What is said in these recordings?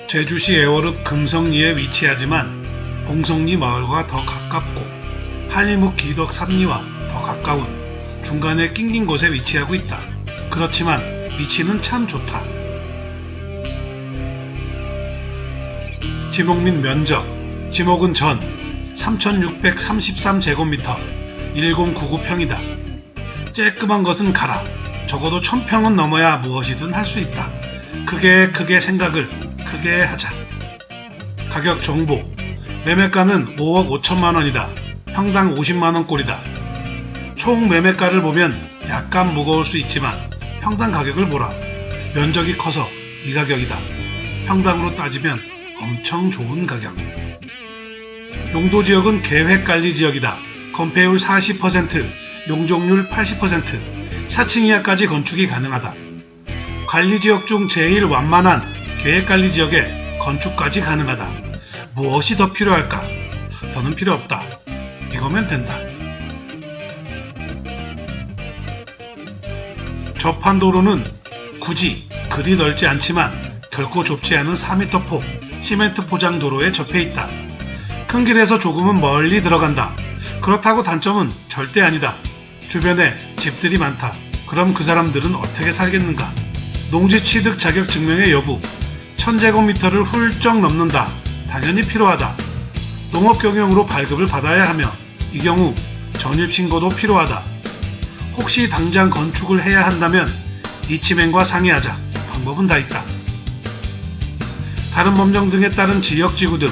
제주시 애월읍 금성리에 위치하지만 봉성리 마을과 더 가깝고 한림읍 기덕 삼리와 더 가까운 중간에 낑긴 곳에 위치하고 있다. 그렇지만 위치는 참 좋다. 지목 및 면적. 지목은 전 3633제곱미터 1099평이다. 쬐끄만 것은 가라. 적어도 1000평은 넘어야 무엇이든 할 수 있다. 크게 생각을 크게 하자. 가격 정보. 매매가는 5억 5천만 원이다. 평당 50만 원 꼴이다. 총 매매가를 보면 약간 무거울 수 있지만 평당 가격을 보라. 면적이 커서 이 가격이다. 평당으로 따지면 엄청 좋은 가격. 용도지역은 계획관리지역이다. 건폐율 40%, 용적률 80%, 4층 이하까지 건축이 가능하다. 관리지역 중 제일 완만한 계획관리지역에 건축까지 가능하다. 무엇이 더 필요할까? 더는 필요 없다. 이거면 된다. 접한 도로는 굳이 그리 넓지 않지만 결코 좁지 않은 4m 폭 시멘트 포장 도로에 접해 있다. 큰 길에서 조금은 멀리 들어간다. 그렇다고 단점은 절대 아니다. 주변에 집들이 많다. 그럼 그 사람들은 어떻게 살겠는가? 농지 취득 자격 증명의 여부. 1000제곱미터를 훌쩍 넘는다. 당연히 필요하다. 농업 경영으로 발급을 받아야 하며 이 경우 전입신고도 필요하다. 혹시 당장 건축을 해야 한다면 이치맨과 상의하자. 방법은 다 있다. 다른 법령 등에 따른 지역지구 등.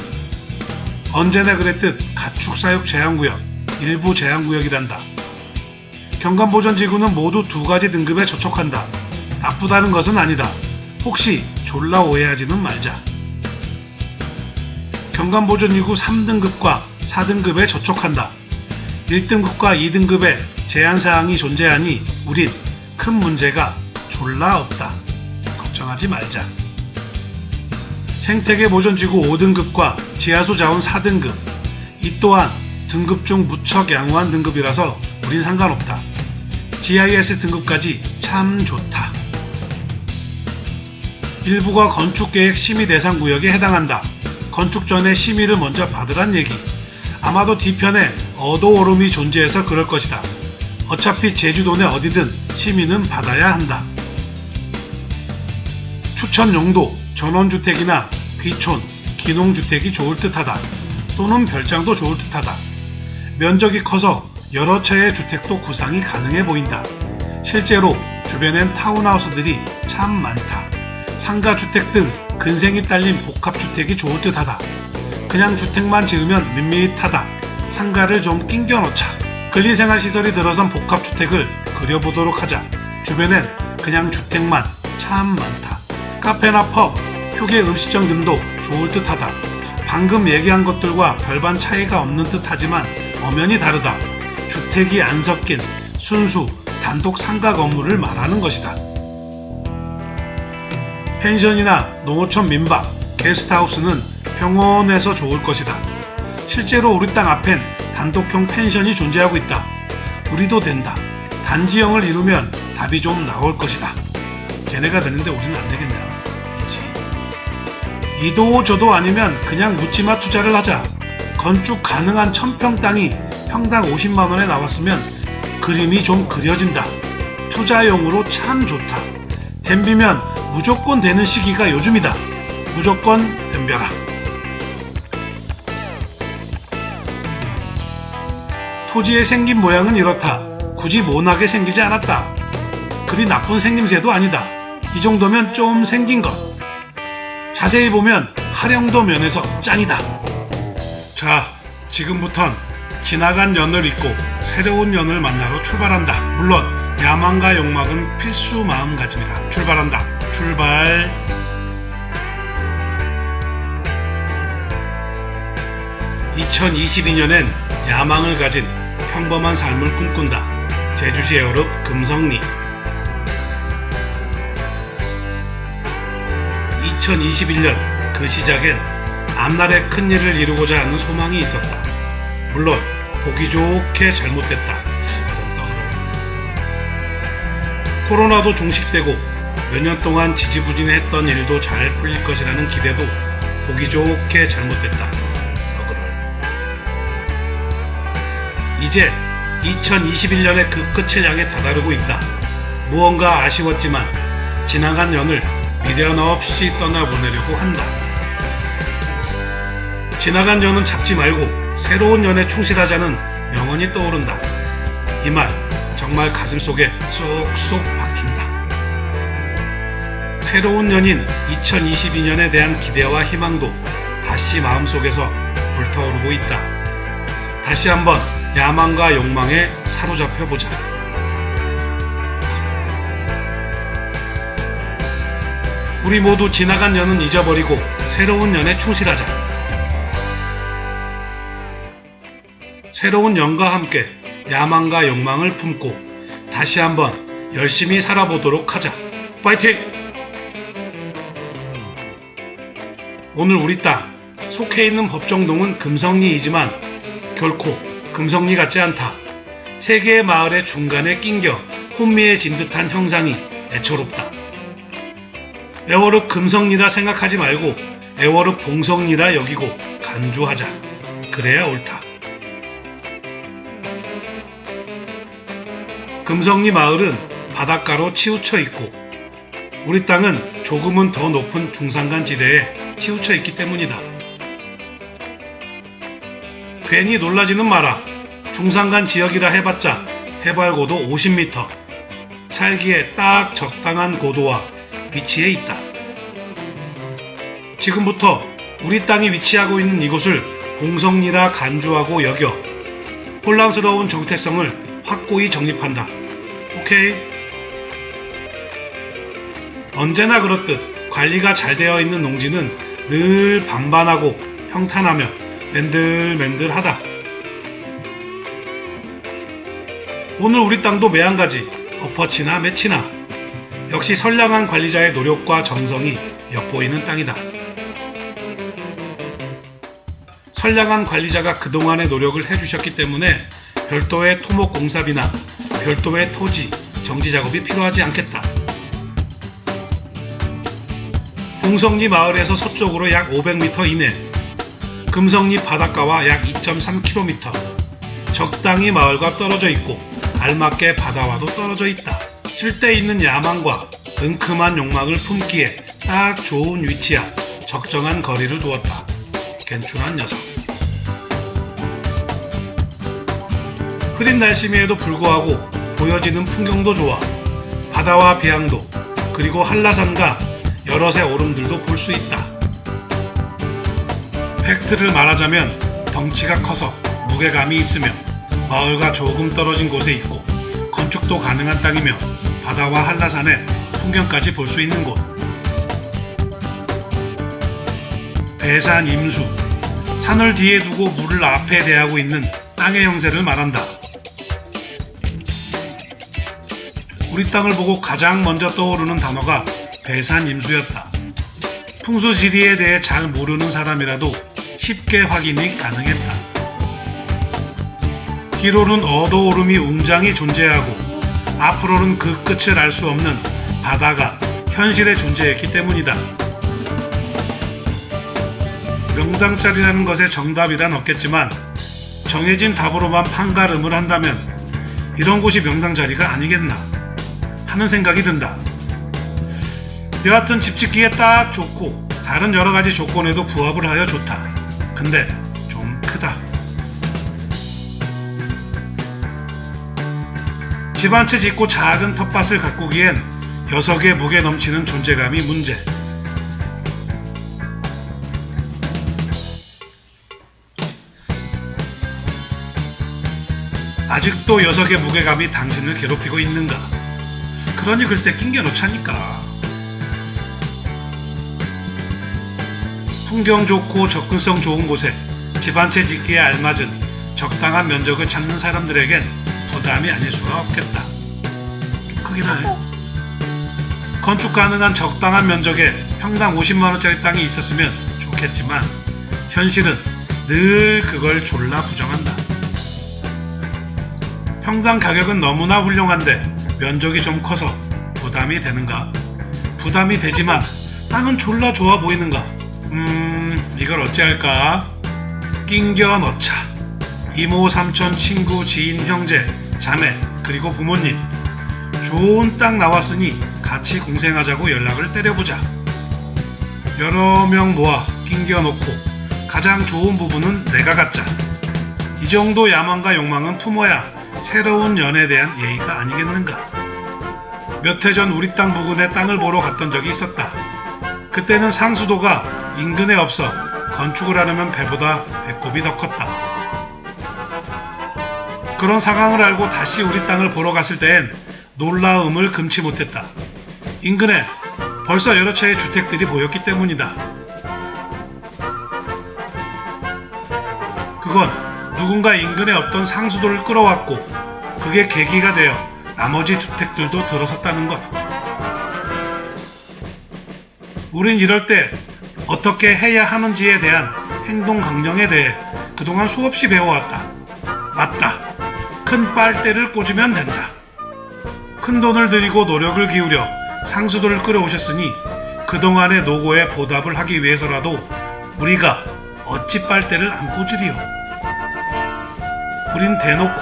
언제나 그랬듯 가축사육 제한구역, 일부 제한구역이란다. 경관보전지구는 모두 2가지 등급에 저촉한다. 나쁘다는 것은 아니다. 혹시 졸라 오해하지는 말자. 경관보전지구 3등급과 4등급에 저촉한다. 1등급과 2등급에 제한사항이 존재하니 우린 큰 문제가 졸라 없다. 걱정하지 말자. 생태계 보전지구 5등급과 지하수 자원 4등급. 이 또한 등급 중 무척 양호한 등급이라서 우린 상관없다. GIS 등급까지 참 좋다. 일부가 건축계획 심의 대상 구역에 해당한다. 건축 전에 심의를 먼저 받으란 얘기. 아마도 뒤편에 어도오름이 존재해서 그럴 것이다. 어차피 제주도 내 어디든 심의는 받아야 한다. 추천 용도, 전원주택이나 귀촌, 기농주택이 좋을 듯하다. 또는 별장도 좋을 듯하다. 면적이 커서 여러 채의 주택도 구상이 가능해 보인다. 실제로 주변엔 타운하우스들이 참 많다. 상가주택 등 근생이 딸린 복합주택이 좋을 듯하다. 그냥 주택만 지으면 밋밋하다. 상가를 좀 끼겨 넣자. 근리생활시설이 들어선 복합주택을 그려보도록 하자. 주변엔 그냥 주택만 참 많다. 카페나 펍, 휴게 음식점 등도 좋을 듯하다. 방금 얘기한 것들과 별반 차이가 없는 듯하지만 엄연히 다르다. 주택이 안 섞인 순수 단독 상가 건물을 말하는 것이다. 펜션이나 농어촌 민박, 게스트하우스는 평온해서 좋을 것이다. 실제로 우리 땅 앞엔 단독형 펜션이 존재하고 있다. 우리도 된다. 단지형을 이루면 답이 좀 나올 것이다. 걔네가 되는데 우리는 안 되겠냐. 그렇지. 이도 저도 아니면 그냥 묻지마 투자를 하자. 건축 가능한 1000평 땅이 평당 50만원에 나왔으면 그림이 좀 그려진다. 투자용으로 참 좋다. 댐비면 무조건 되는 시기가 요즘이다. 무조건 댐벼라. 토지의 생긴 모양은 이렇다. 굳이 모나게 생기지 않았다. 그리 나쁜 생김새도 아니다. 이 정도면 좀 생긴 것. 자세히 보면 활용도 면에서 짱이다. 자, 지금부턴 지나간 년을 잊고 새로운 년을 만나러 출발한다. 물론 야망과 욕망은 필수 마음가짐이다. 출발한다. 출발. 2022년엔 야망을 가진 평범한 삶을 꿈꾼다. 제주시 애월읍 금성리. 2021년 그 시작엔 앞날에 큰 일을 이루고자 하는 소망이 있었다. 물론 보기 좋게 잘못됐다. 코로나도 종식되고 몇 년 동안 지지부진했던 일도 잘 풀릴 것이라는 기대도 보기 좋게 잘못됐다. 이제 2021년의 그 끝을 향해 다다르고 있다. 무언가 아쉬웠지만 지나간 년을 미련 없이 떠나보내려고 한다. 지나간 년은 잡지 말고 새로운 년에 충실하자는 명언이 떠오른다. 이 말 정말 가슴속에 쏙쏙 박힌다. 새로운 년인 2022년에 대한 기대와 희망도 다시 마음속에서 불타오르고 있다. 다시 한번 야망과 욕망에 사로잡혀보자. 우리 모두 지나간 년은 잊어버리고 새로운 년에 충실하자. 새로운 년과 함께 야망과 욕망을 품고 다시 한번 열심히 살아보도록 하자. 파이팅! 오늘 우리 땅 속해 있는 법정동은 금성리이지만 결코 금성리 같지 않다. 세 개의 마을의 중간에 낑겨 혼미해진 듯한 형상이 애처롭다. 애월읍 금성리라 생각하지 말고 애월읍 봉성리라 여기고 간주하자. 그래야 옳다. 금성리 마을은 바닷가로 치우쳐 있고 우리 땅은 조금은 더 높은 중산간 지대에 치우쳐 있기 때문이다. 괜히 놀라지는 마라. 중산간 지역이라 해봤자 해발고도 50m, 살기에 딱 적당한 고도와 위치에 있다. 지금부터 우리 땅이 위치하고 있는 이곳을 봉성리라 간주하고 여겨 혼란스러운 정체성을 확고히 정립한다. 오케이? 언제나 그렇듯 관리가 잘 되어 있는 농지는 늘 반반하고 평탄하며 맨들맨들하다. 오늘 우리 땅도 매한가지 엎어치나 매치나 역시 선량한 관리자의 노력과 정성이 엿보이는 땅이다. 선량한 관리자가 그동안의 노력을 해주셨기 때문에 별도의 토목공사비나 별도의 토지, 정지작업이 필요하지 않겠다. 봉성리 마을에서 서쪽으로 약 500m 이내, 금성리 바닷가와 약 2.3km, 적당히 마을과 떨어져 있고 알맞게 바다와도 떨어져 있다. 쓸데있는 야망과 은큼한 욕망을 품기에 딱 좋은 위치야 적정한 거리를 두었다. 괜춘한 녀석. 흐린 날씨에도 불구하고 보여지는 풍경도 좋아. 바다와 배양도 그리고 한라산과 여럿의 오름들도 볼 수 있다. 팩트를 말하자면 덩치가 커서 무게감이 있으며 마을과 조금 떨어진 곳에 있고 건축도 가능한 땅이며 바다와 한라산의 풍경까지 볼 수 있는 곳. 배산 임수, 산을 뒤에 두고 물을 앞에 대하고 있는 땅의 형세를 말한다. 우리 땅을 보고 가장 먼저 떠오르는 단어가 배산임수였다. 풍수지리에 대해 잘 모르는 사람이라도 쉽게 확인이 가능했다. 뒤로는 어도오름이 웅장히 존재하고 앞으로는 그 끝을 알 수 없는 바다가 현실에 존재했기 때문이다. 명당짜리라는 것에 정답이란 없겠지만 정해진 답으로만 판가름을 한다면 이런 곳이 명당자리가 아니겠나 하는 생각이 든다. 여하튼 집 짓기에 딱 좋고 다른 여러가지 조건에도 부합을 하여 좋다. 근데 좀 크다. 집 한 채 짓고 작은 텃밭을 가꾸기엔 녀석의 무게 넘치는 존재감이 문제. 아직도 녀석의 무게감이 당신을 괴롭히고 있는가? 그러니 글쎄 낑겨놓자니까. 풍경 좋고 접근성 좋은 곳에 집 한 채 짓기에 알맞은 적당한 면적을 찾는 사람들에겐 부담이 아닐 수가 없겠다. 좀 크긴 하네. 건축 가능한 적당한 면적에 평당 50만원짜리 땅이 있었으면 좋겠지만 현실은 늘 그걸 졸라 부정한다. 평당 가격은 너무나 훌륭한데 면적이 좀 커서 부담이 되는가? 부담이 되지만 땅은 졸라 좋아 보이는가. 이걸 어찌할까? 낑겨 넣자. 이모, 삼촌, 친구, 지인, 형제, 자매, 그리고 부모님. 좋은 땅 나왔으니 같이 공생하자고 연락을 때려보자. 여러 명 모아 낑겨 놓고 가장 좋은 부분은 내가 갖자. 이 정도 야망과 욕망은 품어야 새로운 연에 대한 예의가 아니겠는가. 몇 해 전 우리 땅 부근에 땅을 보러 갔던 적이 있었다. 그때는 상수도가 인근에 없어 건축을 하려면 배보다 배꼽이 더 컸다. 그런 상황을 알고 다시 우리 땅을 보러 갔을 땐 놀라움을 금치 못했다. 인근에 벌써 여러 채의 주택들이 보였기 때문이다. 그건 누군가 인근에 없던 상수도를 끌어왔고 그게 계기가 되어 나머지 주택들도 들어섰다는 것. 우린 이럴 때 어떻게 해야 하는지에 대한 행동 강령에 대해 그동안 수없이 배워왔다. 맞다. 큰 빨대를 꽂으면 된다. 큰 돈을 들이고 노력을 기울여 상수도를 끌어오셨으니 그동안의 노고에 보답을 하기 위해서라도 우리가 어찌 빨대를 안 꽂으리요. 우린 대놓고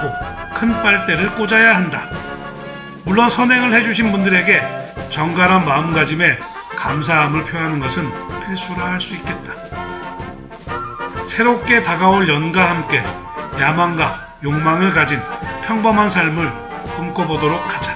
큰 빨대를 꽂아야 한다. 물론 선행을 해주신 분들에게 정갈한 마음가짐에 감사함을 표하는 것은 필수라 할 수 있겠다. 새롭게 다가올 연과 함께 야망과 욕망을 가진 평범한 삶을 꿈꿔보도록 하자.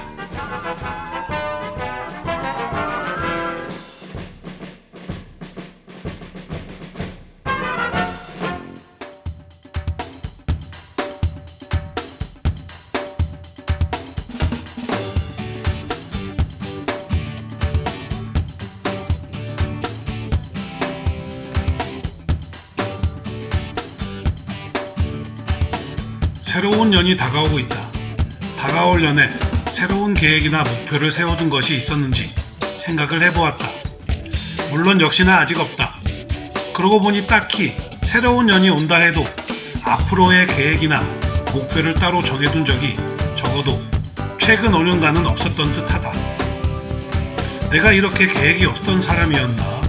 새로운 년이 다가오고 있다. 다가올 년에 새로운 계획이나 목표를 세워둔 것이 있었는지 생각을 해보았다. 물론 역시나 아직 없다. 그러고 보니 딱히 새로운 년이 온다 해도 앞으로의 계획이나 목표를 따로 정해둔 적이 적어도 최근 5년간은 없었던 듯하다. 내가 이렇게 계획이 없던 사람이었나?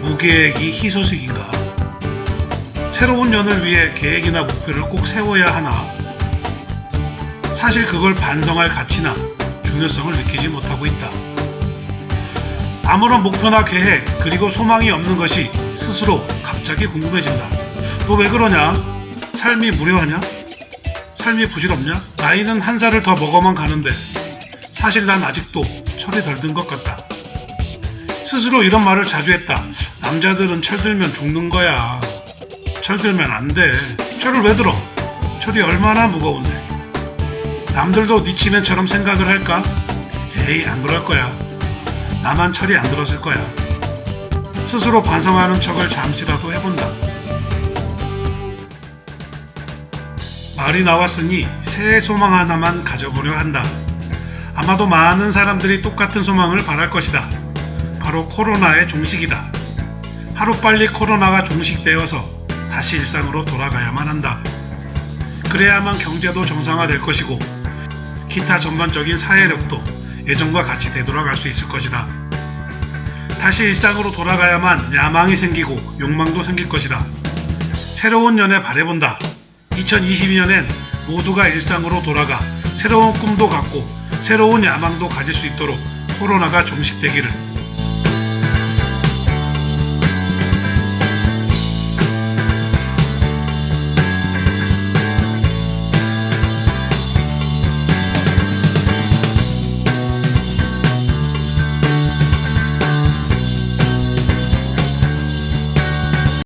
무계획이 희소식인가? 새로운 년을 위해 계획이나 목표를 꼭 세워야 하나? 사실 그걸 반성할 가치나 중요성을 느끼지 못하고 있다. 아무런 목표나 계획 그리고 소망이 없는 것이 스스로 갑자기 궁금해진다. 너 왜 그러냐? 삶이 무료하냐? 삶이 부질없냐? 나이는 한 살을 더 먹어만 가는데 사실 난 아직도 철이 덜 든 것 같다. 스스로 이런 말을 자주 했다. 남자들은 철들면 죽는 거야. 철들면 안 돼. 철을 왜 들어? 철이 얼마나 무거운데. 남들도 네 치매처럼 생각을 할까? 에이, 안 그럴 거야. 나만 철이 안 들었을 거야. 스스로 반성하는 척을 잠시라도 해본다. 말이 나왔으니 새해 소망 하나만 가져보려 한다. 아마도 많은 사람들이 똑같은 소망을 바랄 것이다. 바로 코로나의 종식이다. 하루빨리 코로나가 종식되어서 다시 일상으로 돌아가야만 한다. 그래야만 경제도 정상화될 것이고 기타 전반적인 사회력도 예전과 같이 되돌아갈 수 있을 것이다. 다시 일상으로 돌아가야만 야망이 생기고 욕망도 생길 것이다. 새로운 년에 바라본다. 2022년엔 모두가 일상으로 돌아가 새로운 꿈도 갖고 새로운 야망도 가질 수 있도록 코로나가 종식되기를.